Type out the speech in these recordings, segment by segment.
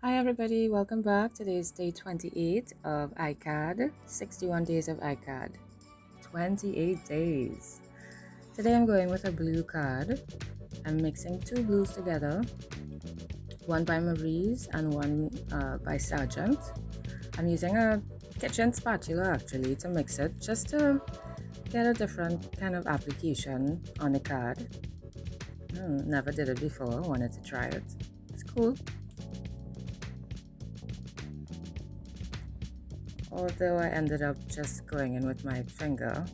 Hi everybody, welcome back. Today is day 28 of ICAD, 61 days of ICAD, 28 days. Today I'm going with a blue card. I'm mixing two blues together, one by Marie's and one by Sargent. I'm using a kitchen spatula actually to mix it, just to get a different kind of application on the card. Never did it before, wanted to try it. It's cool. Although I ended up just going in with my finger,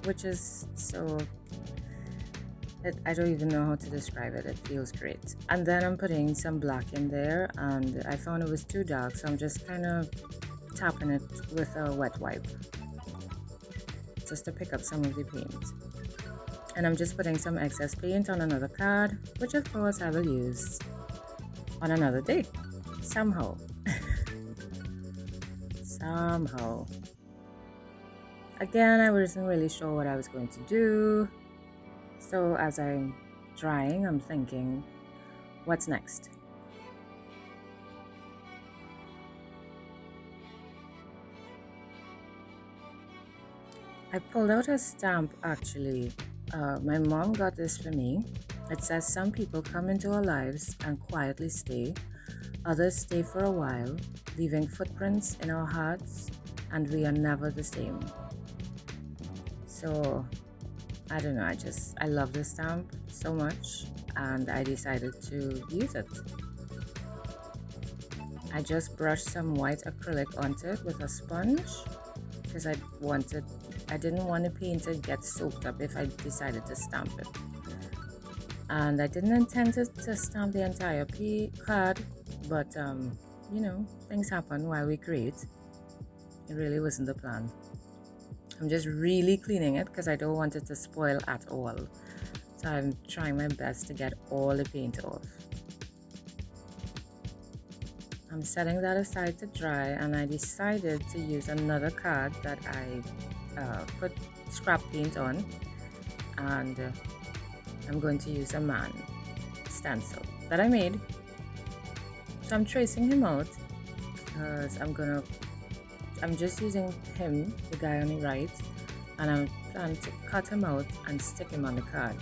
which is I don't even know how to describe it. It feels great. And then I'm putting some black in there, and I found it was too dark, so I'm just kind of tapping it with a wet wipe just to pick up some of the paint. And I'm just putting some excess paint on another card, which of course I will use on another day, somehow. Somehow. Again, I wasn't really sure what I was going to do. So as I'm drying, I'm thinking, what's next? I pulled out a stamp actually. My mom got this for me. It says some people come into our lives and quietly stay. Others stay for a while, leaving footprints in our hearts, and we are never the same. So I don't know, I love this stamp so much, and I decided to use it. I just brushed some white acrylic onto it with a sponge because I didn't want the paint to get soaked up if I decided to stamp it. And I didn't intend to stamp the entire card, but you know, things happen while we create. It really wasn't the plan. I'm just really cleaning it because I don't want it to spoil at all. So I'm trying my best to get all the paint off. I'm setting that aside to dry, and I decided to use another card that I put scrap paint on, and I'm going to use a man stencil that I made. So I'm tracing him out because I'm just using him, the guy on the right, and I'm planning to cut him out and stick him on the card.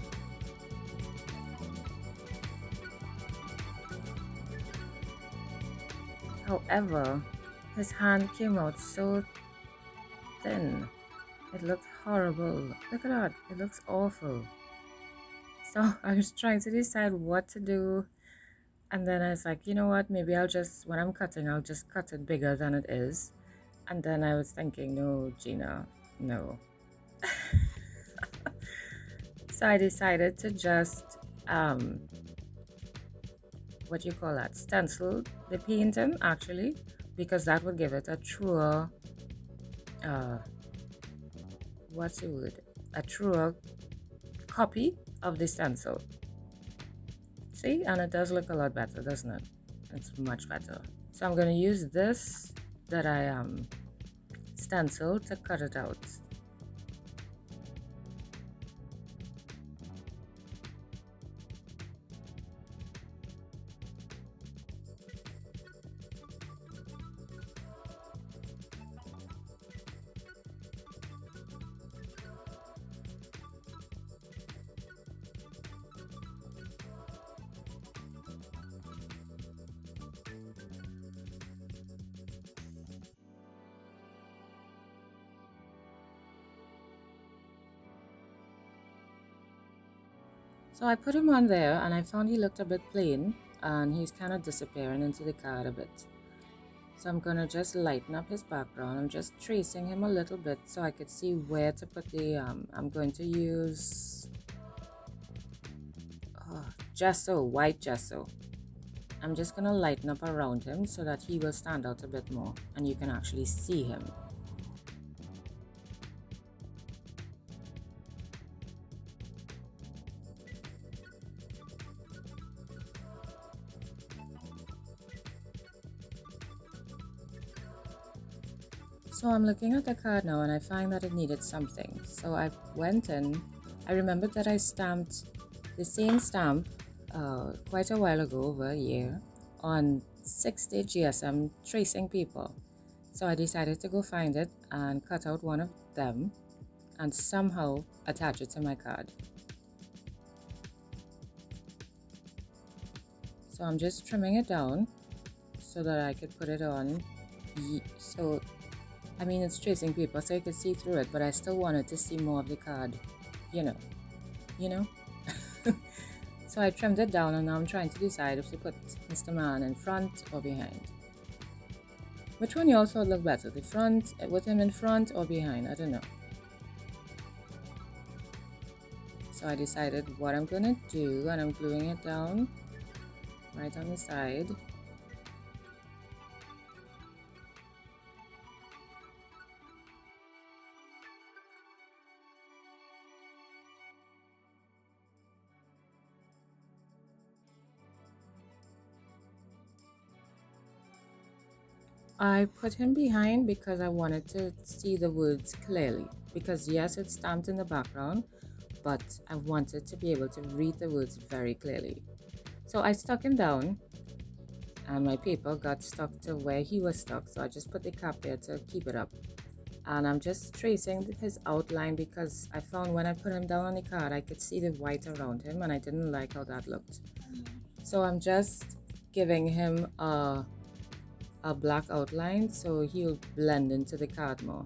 However, his hand came out so thin. It looked horrible. Look at that. It looks awful. So I was trying to decide what to do. And then I was like, you know what? Maybe when I'm cutting, I'll just cut it bigger than it is. And then I was thinking, no, Gina, no. So I decided to just, what do you call that? Stencil the painting actually, because that would give it a truer, what's the word? A truer copy of the stencil. See, and it does look a lot better, doesn't it? It's much better. So I'm going to use this that I stenciled to cut it out. So I put him on there, and I found he looked a bit plain, and he's kind of disappearing into the card a bit. So I'm going to just lighten up his background. I'm just tracing him a little bit so I could see where to put the, I'm going to use gesso, white gesso. I'm just going to lighten up around him so that he will stand out a bit more and you can actually see him. So I'm looking at the card now, and I find that it needed something. So I went in. I remembered that I stamped the same stamp quite a while ago, over a year, on 60 GSM tracing people. So I decided to go find it and cut out one of them and somehow attach it to my card. So I'm just trimming it down so that I could put it on. So, I mean, it's tracing paper so you could see through it, but I still wanted to see more of the card, you know. So I trimmed it down and now I'm trying to decide if to put Mr. Man in front or behind. Which one you all thought looked better, the front, with him in front or behind? I don't know. So I decided what I'm gonna do, and I'm gluing it down right on the side. I put him behind because I wanted to see the words clearly. Because yes, it's stamped in the background, but I wanted to be able to read the words very clearly. So I stuck him down and my paper got stuck to where he was stuck. So I just put the cap there to keep it up. And I'm just tracing his outline because I found when I put him down on the card, I could see the white around him and I didn't like how that looked. So I'm just giving him a black outline so he'll blend into the card more.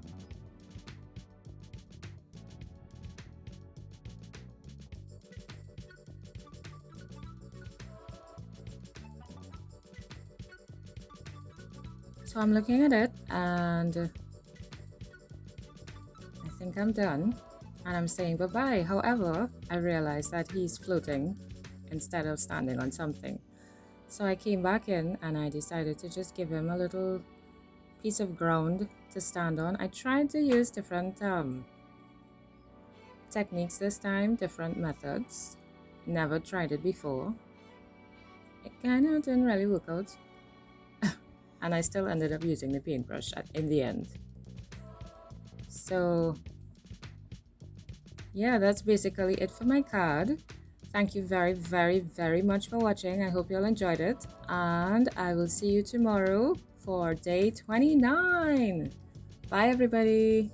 So I'm looking at it and I think I'm done and I'm saying bye-bye. However, I realized that he's floating instead of standing on something. So I came back in and I decided to just give him a little piece of ground to stand on. I tried to use different techniques this time, different methods. Never tried it before. It kind of didn't really work out. And I still ended up using the paintbrush in the end. So yeah, that's basically it for my card. Thank you very, very, very much for watching. I hope you all enjoyed it. And I will see you tomorrow for day 29. Bye, everybody.